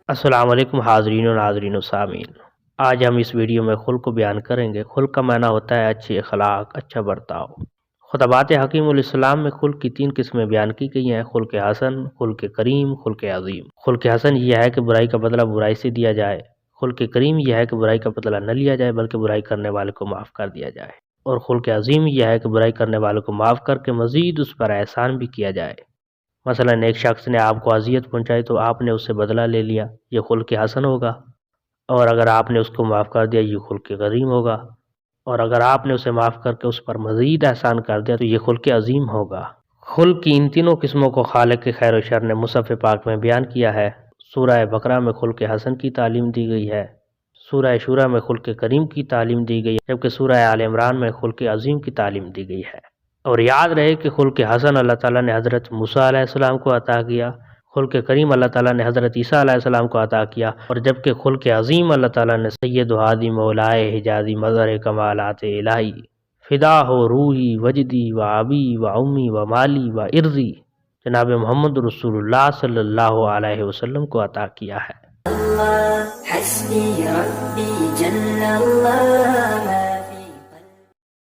السلام علیکم حاضرین و ناظرین و سامعین، آج ہم اس ویڈیو میں خلق کو بیان کریں گے۔ خلق کا معنی ہوتا ہے اچھی اخلاق، اچھا برتاؤ۔ خطبات حکیم علیہ السلام میں خلق کی 3 قسمیں بیان کی گئی ہیں: خلق حسن، خلق کریم، خلق عظیم۔ خلق حسن یہ ہے کہ برائی کا بدلہ برائی سے دیا جائے۔ خلق کریم یہ ہے کہ برائی کا بدلہ نہ لیا جائے بلکہ برائی کرنے والے کو معاف کر دیا جائے۔ اور خلق عظیم یہ ہے کہ برائی کرنے والے کو معاف کر کے مزید اس پر احسان بھی کیا جائے۔ مثلا ایک شخص نے آپ کو اذیت پہنچائی تو آپ نے اس سے بدلہ لے لیا، یہ خلق حسن ہوگا۔ اور اگر آپ نے اس کو معاف کر دیا، یہ خلق کریم ہوگا۔ اور اگر آپ نے اسے معاف کر کے اس پر مزید احسان کر دیا تو یہ خلق عظیم ہوگا۔ خلق کی ان تینوں قسموں کو خالق کے خیر و شر نے مصحف پاک میں بیان کیا ہے۔ سورہ بقرہ میں خلق حسن کی تعلیم دی گئی ہے، سورہ شورى میں خلق کریم کی تعلیم دی گئی ہے، جبکہ سورہ آل عمران میں خلق عظیم کی تعلیم دی گئی ہے۔ اور یاد رہے کہ خلق حسن اللہ تعالیٰ نے حضرت موسیٰ علیہ السلام کو عطا کیا، خلق کریم اللہ تعالیٰ نے حضرت عیسیٰ علیہ السلام کو عطا کیا، اور جبکہ خلق عظیم اللہ تعالیٰ نے سید و ہادی مولائے حجازی مظہر کمالات الہی فدا ہو روحی وجدی و ابی و امی و مالی و ارضی جناب محمد رسول اللہ صلی اللہ علیہ وسلم کو عطا کیا ہے۔ حسبي ربي جل الله